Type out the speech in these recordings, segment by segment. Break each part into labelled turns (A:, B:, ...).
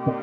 A: Hello,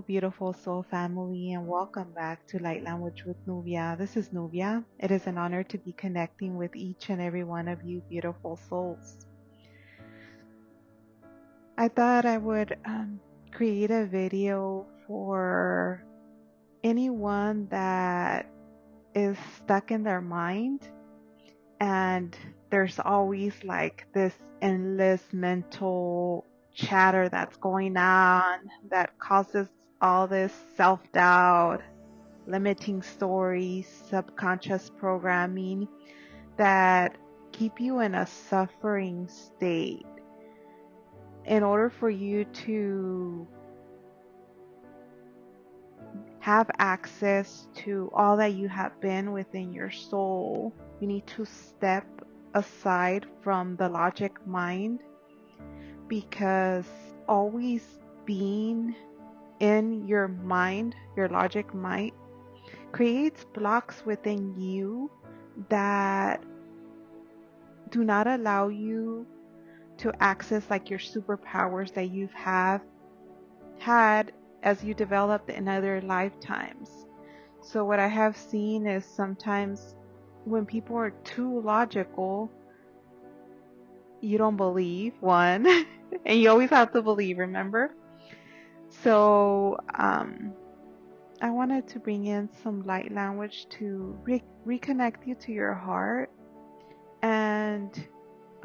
A: beautiful soul family, and welcome back to Light Language with Nubia. This is Nubia. It is an honor to be connecting with each and every one of you, beautiful souls. I thought I would create a video for anyone that is stuck in their mind, and there's always like this endless mental chatter that's going on that causes all this self-doubt, limiting stories, subconscious programming that keep you in a suffering state. In order for you to have access to all that you have been within your soul, you need to step aside from the logic mind, because always being in your mind, your logic mind, creates blocks within you that do not allow you to access like your superpowers that you've had as you developed in other lifetimes. So what I have seen is sometimes when people are too logical, you don't believe, one, and you always have to believe, remember? So I wanted to bring in some light language to reconnect you to your heart and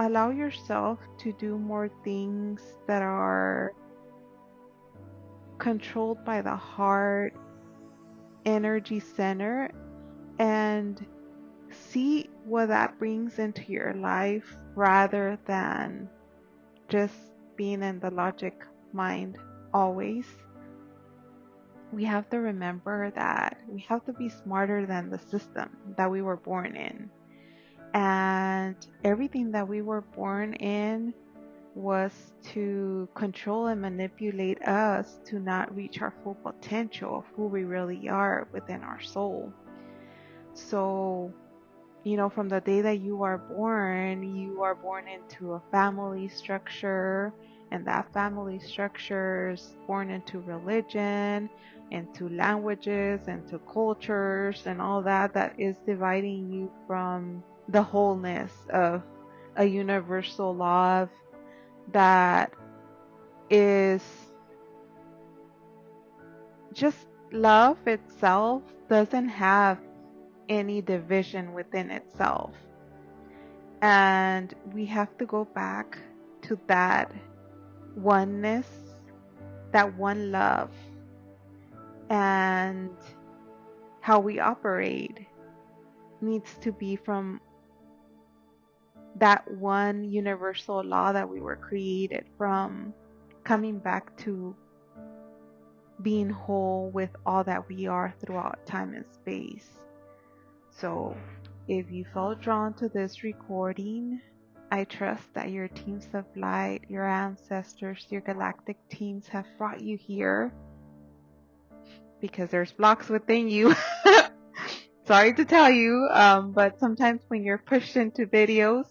A: allow yourself to do more things that are controlled by the heart energy center, and see what that brings into your life rather than just being in the logic mind always. We have to remember that we have to be smarter than the system that we were born in. And everything that we were born in was to control and manipulate us to not reach our full potential of who we really are within our soul. So, from the day that you are born into a family structure, and that family structure is born into religion, into languages, into cultures, and all that is dividing you from the wholeness of a universal law that is just love itself, doesn't have any division within itself. And we have to go back to that oneness, that one love, and how we operate needs to be from that one universal law that we were created from, coming back to being whole with all that we are throughout time and space. So if you felt drawn to this recording, I trust that your teams of light, your ancestors, your galactic teams have brought you here, because there's blocks within you. Sorry to tell you, but sometimes when you're pushed into videos,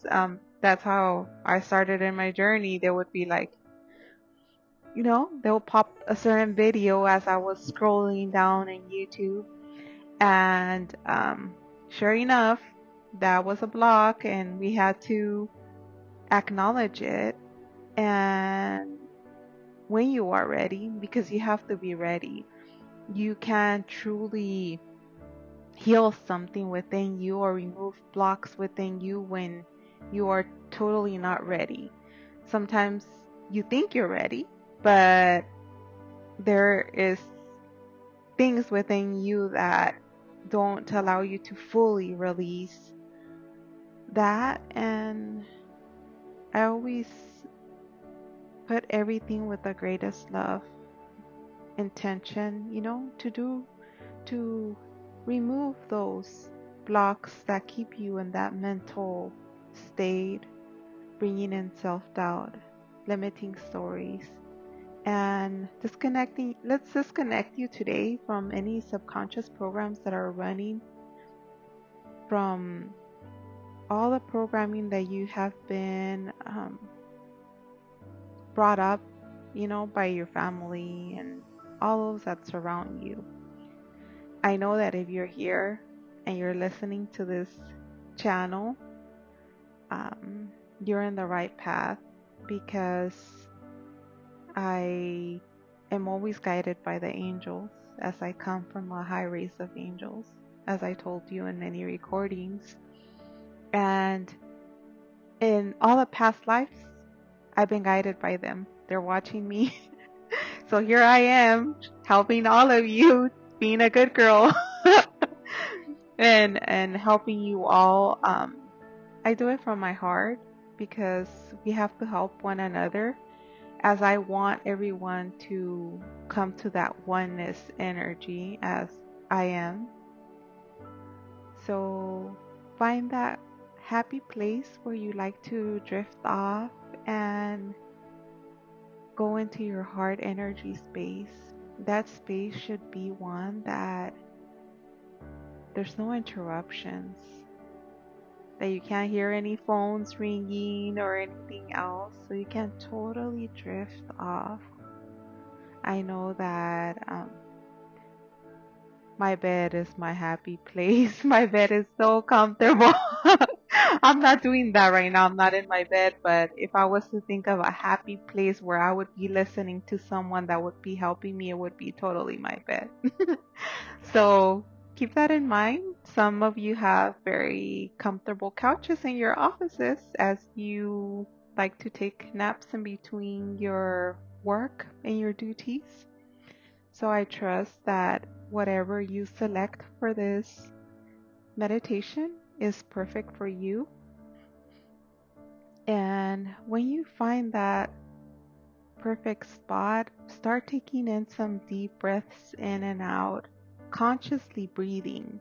A: that's how I started in my journey. There would be like, they'll pop a certain video as I was scrolling down in YouTube, and sure enough, that was a block, and we had to acknowledge it. And when you are ready, because you have to be ready, you can truly heal something within you or remove blocks within you when you are totally not ready. Sometimes you think you're ready, but there is things within you that don't allow you to fully release that. And I always put everything with the greatest love, intention, to remove those blocks that keep you in that mental state, bringing in self-doubt, limiting stories, and disconnecting. Let's disconnect you today from any subconscious programs that are running, from all the programming that you have been brought up, by your family and all those that surround you. I know that if you're here and you're listening to this channel, you're in the right path, because I am always guided by the angels, as I come from a high race of angels, as I told you in many recordings. And in all the past lives, I've been guided by them. They're watching me. So here I am, helping all of you, being a good girl, and helping you all. I do it from my heart, because we have to help one another, as I want everyone to come to that oneness energy as I am. So find that happy place where you like to drift off and go into your heart energy space. That space should be one that there's no interruptions, that you can't hear any phones ringing or anything else, so you can totally drift off. I know that my bed is my happy place. My bed is so comfortable. I'm not doing that right now. I'm not in my bed, but if I was to think of a happy place where I would be listening to someone that would be helping me, it would be totally my bed. So keep that in mind. Some of you have very comfortable couches in your offices, as you like to take naps in between your work and your duties. So I trust that whatever you select for this meditation is perfect for you. And when you find that perfect spot, start taking in some deep breaths in and out, consciously breathing,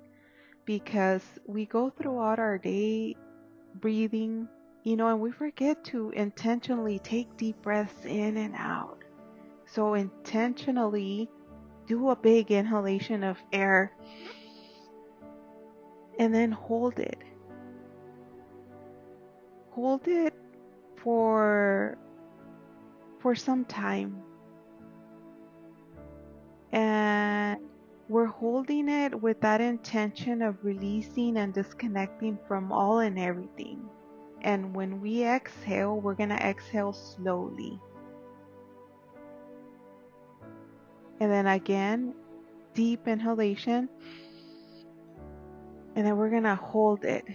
A: because we go throughout our day breathing, and we forget to intentionally take deep breaths in and out. So intentionally do a big inhalation of air and then hold it. Hold it for some time. And we're holding it with that intention of releasing and disconnecting from all and everything. And when we exhale, we're going to exhale slowly. And then again, deep inhalation. And then we're going to hold it,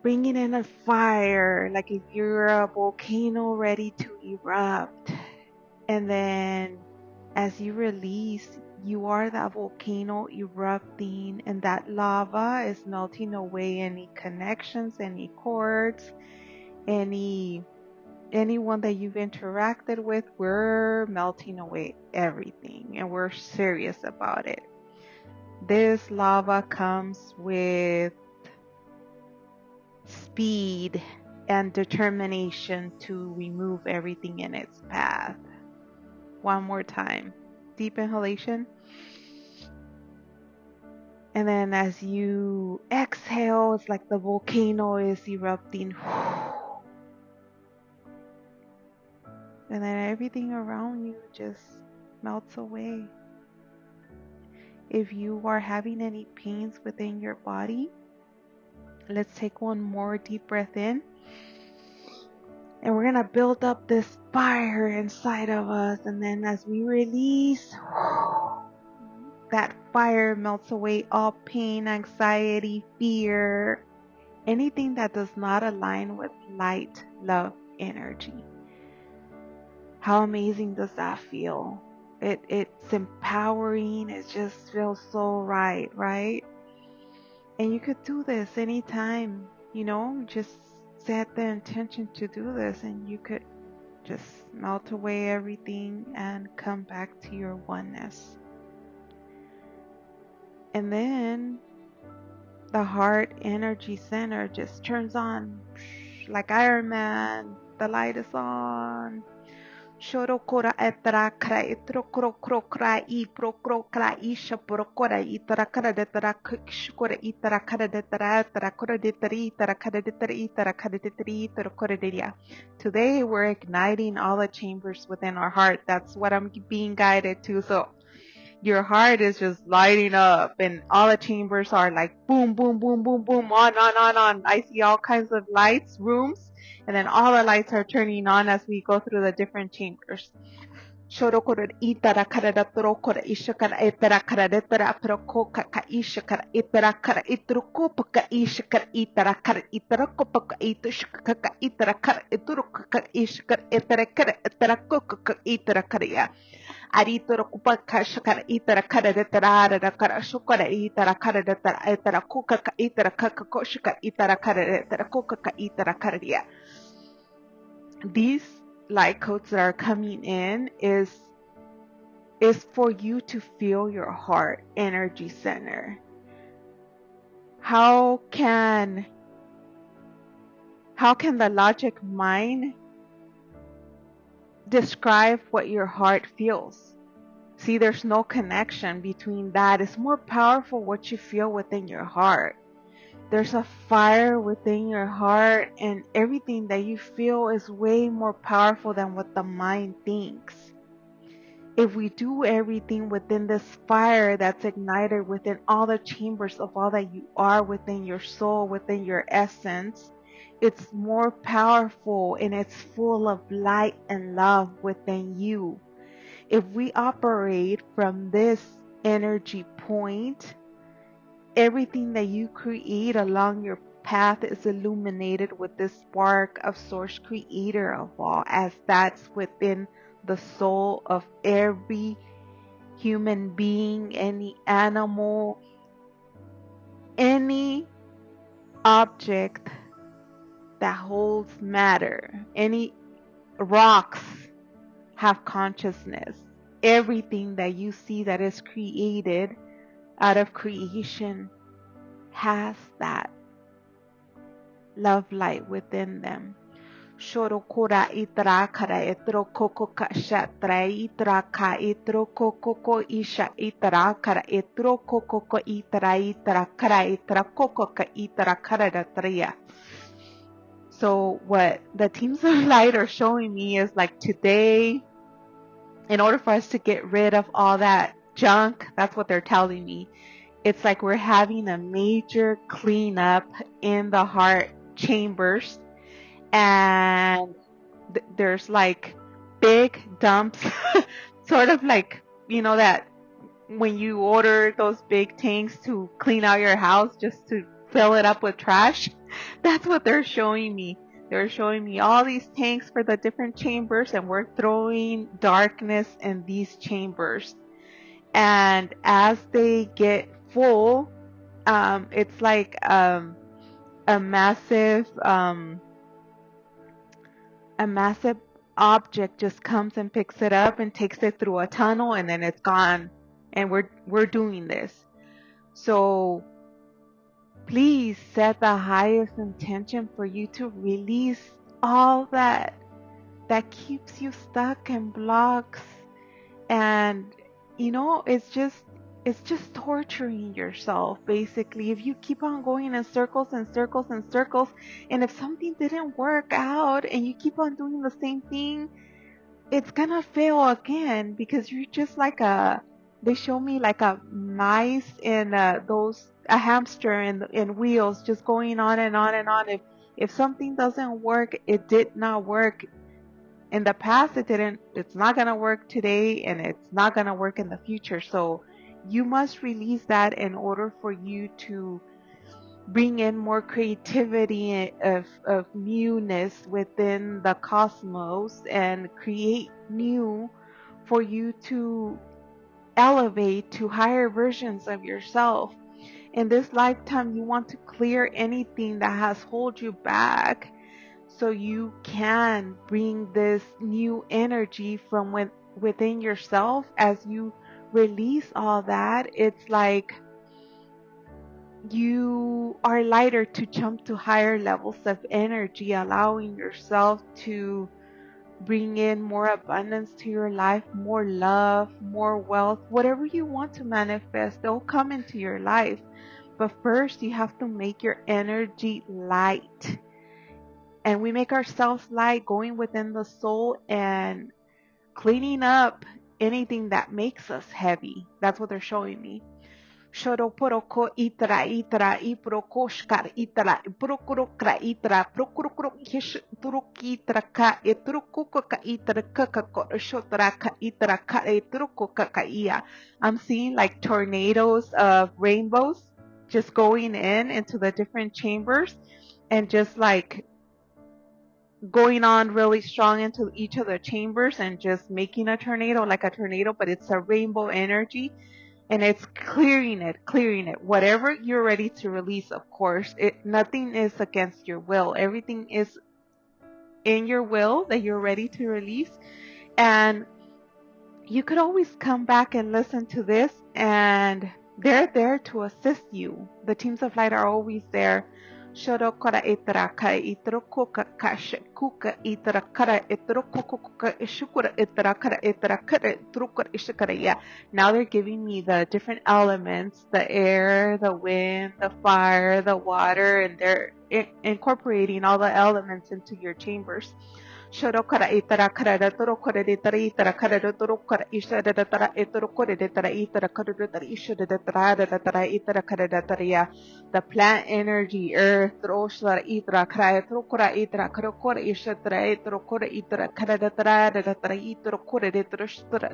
A: bringing in a fire, like if you're a volcano ready to erupt. And then as you release, you are that volcano erupting, and that lava is melting away any connections, any cords, anyone that you've interacted with. We're melting away everything, and we're serious about it. This lava comes with speed and determination to remove everything in its path. One more time. Deep inhalation. And then as you exhale, it's like the volcano is erupting. And then everything around you just melts away. If you are having any pains within your body, let's take one more deep breath in. And we're going to build up this fire inside of us. And then as we release, that fire melts away all pain, anxiety, fear, anything that does not align with light, love, energy. How amazing does that feel? It's empowering. It just feels so right? And you could do this anytime, just set the intention to do this, and you could just melt away everything and come back to your oneness. And then the heart energy center just turns on like Iron Man. The light is on. Shoro kora etara kara etro kro kro kra I pro kro kra isha pro kora itara kara detara kora itara kara detara tara kora detari tara kara detari tara kara detari tara kora deria. Today we're igniting all the chambers within our heart. That's what I'm being guided to. So your heart is just lighting up and all the chambers are like boom, boom, boom, boom, boom, on. I see all kinds of lights, rooms, and then all the lights are turning on as we go through the different chambers. Shorokora itara karada torokora ishakara etara karadetara prokoka ka ishakara itara kara itrukopa ka ishakara itara kara itarakopa ka itushaka ka itara kara ituruka ka ishakara etara kara etara koka ka itara kara Aritoro kupaka shakara itara kara detara kara shukara itara kara detara itara kuka ka itara kaka koshaka itara kara detara kuka ka itara kara. These light codes that are coming in is for you to feel your heart energy center. How can the logic mind describe what your heart feels? See, there's no connection between that. It's more powerful what you feel within your heart. There's a fire within your heart, and everything that you feel is way more powerful than what the mind thinks. If we do everything within this fire that's ignited within all the chambers of all that you are, within your soul, within your essence, it's more powerful and it's full of light and love within you. If we operate from this energy point, everything that you create along your path is illuminated with this spark of Source Creator of all, as that's within the soul of every human being, any animal, any object that holds matter, any rocks have consciousness. Everything that you see that is created out of creation has that love light within them. Shorokura itra kara etro koko kasha tra itra ka etro koko ko isha itra kara etro koko ko itra kara itra koko ka itra kara datria. So what the teams of light are showing me is like today, in order for us to get rid of all that junk, that's what they're telling me. It's like we're having a major cleanup in the heart chambers, and there's like big dumps, sort of like, you know, that when you order those big tanks to clean out your house just to fill it up with trash. That's what they're showing me. They're showing me all these tanks for the different chambers, and we're throwing darkness in these chambers. And as they get full, it's like a massive object just comes and picks it up and takes it through a tunnel, and then it's gone. And we're doing this. So please set the highest intention for you to release all that keeps you stuck and blocks. And you know, it's just torturing yourself, basically. If you keep on going in circles and circles and circles, and if something didn't work out and you keep on doing the same thing, it's gonna fail again, because you're just like they show me like a mice in a hamster in wheels, just going on and on and on. If something doesn't work, it did not work in the past, it's not gonna work today, and it's not gonna work in the future. So you must release that in order for you to bring in more creativity of newness within the cosmos, and create new for you to elevate to higher versions of yourself. In this lifetime, you want to clear anything that has held you back, so you can bring this new energy from within yourself. As you release all that, it's like you are lighter to jump to higher levels of energy, allowing yourself to bring in more abundance to your life, more love, more wealth, whatever you want to manifest, they'll come into your life. But first, you have to make your energy light. And we make ourselves light, going within the soul and cleaning up anything that makes us heavy. That's what they're showing me. Shodoporoko itra itra iprokoshkar itra prokurokra itra prokurokrokish turukitra etrukuka itra kakako shotraka itra ka etrukuka. I'm seeing like tornadoes of rainbows just going into the different chambers and just like going on really strong into each of the chambers and just making a tornado, like a tornado, but it's a rainbow energy. And it's clearing it. Whatever you're ready to release, of course. Nothing is against your will. Everything is in your will that you're ready to release. And you could always come back and listen to this, and they're there to assist you. The teams of light are always there. Shorokora itra ka itrokuka kasha kuka itra kara itrokuka ishukura itra kara itra kara trukura ishukara. Yeah. Now they're giving me the different elements, the air, the wind, the fire, the water, and they're incorporating all the elements into your chambers. Shorokara itara kara torokora itara itara kara torokora ishara tara etorokora itara itara kara tara ishara tara itara kara tara. The plant energy, earth, roshara itara kara torokora itara karokora ishara etorokora itara kara tara itorokora itara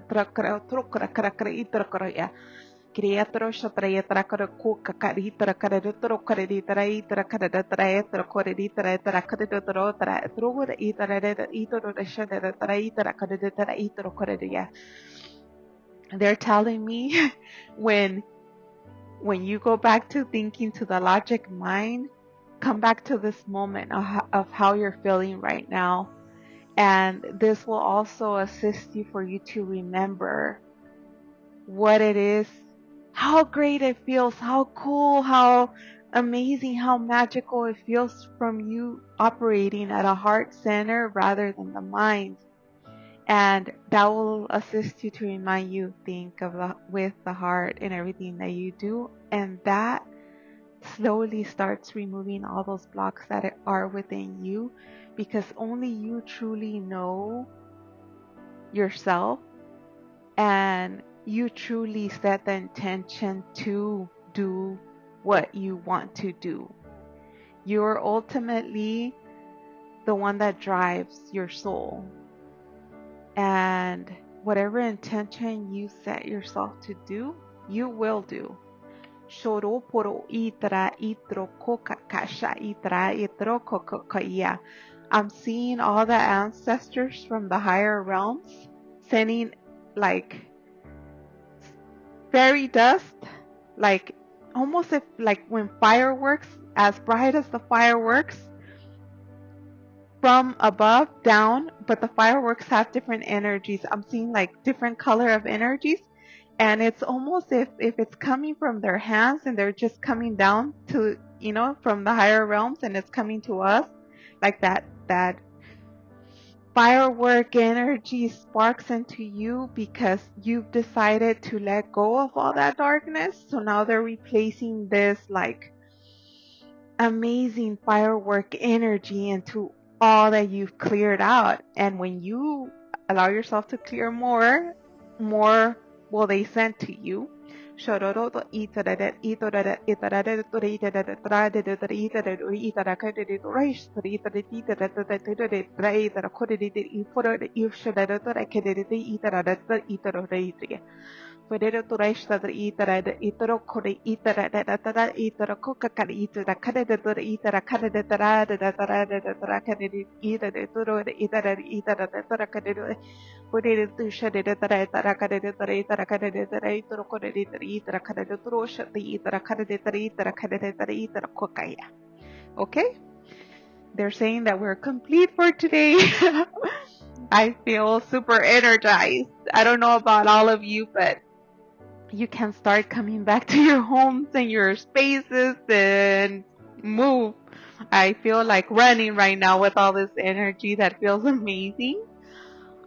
A: tara kara torokora kara itara kara. Creatoro shatrayatra kuka karitara karitoro karitara itara karitara etara koritara etara karitoro tara trugura itara itoro shadara itara karitara itoro koritia. They're telling me when you go back to thinking to the logic mind, come back to this moment of how you're feeling right now. And this will also assist you for you to remember what it is, how great it feels, how cool, how amazing, how magical it feels from you operating at a heart center rather than the mind. And that will assist you to remind you, think of with the heart in everything that you do. And that slowly starts removing all those blocks that are within you, because only you truly know yourself, and you truly set the intention to do what you want to do. You're ultimately the one that drives your soul. And whatever intention you set yourself to do, you will do. I'm seeing all the ancestors from the higher realms sending like fairy dust, like almost like when fireworks, as bright as the fireworks from above down, but the fireworks have different energies. I'm seeing like different color of energies, and it's almost if it's coming from their hands and they're just coming down to, from the higher realms, and it's coming to us like that firework energy sparks into you because you've decided to let go of all that darkness. So now they're replacing this like amazing firework energy into all that you've cleared out. And when you allow yourself to clear more will they send to you. Okay? They're saying that we're complete for today. I feel super energized. I don't know about all of you, but you can start coming back to your homes and your spaces and move. I feel like running right now with all this energy that feels amazing.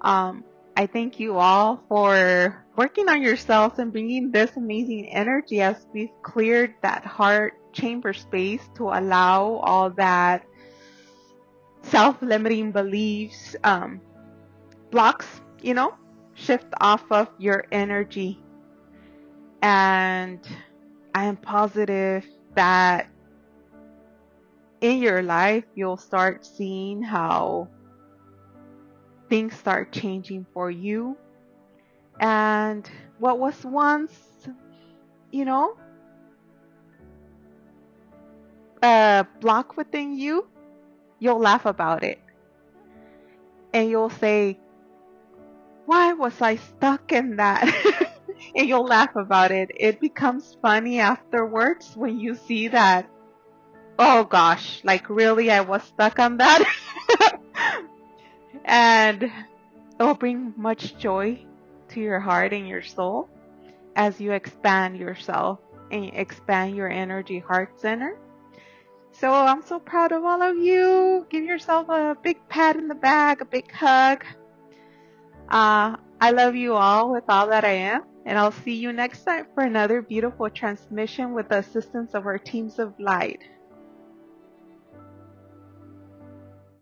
A: I thank you all for working on yourselves and bringing this amazing energy as we've cleared that heart chamber space to allow all that self-limiting beliefs, blocks, shift off of your energy. And I am positive that in your life, you'll start seeing how things start changing for you. And what was once, a block within you, you'll laugh about it. And you'll say, why was I stuck in that? And you'll laugh about it. It becomes funny afterwards when you see that, oh gosh, like really I was stuck on that. And it will bring much joy to your heart and your soul as you expand yourself and expand your energy heart center. So I'm so proud of all of you. Give yourself a big pat in the back, a big hug. I love you all with all that I am, and I'll see you next time for another beautiful transmission with the assistance of our teams of light.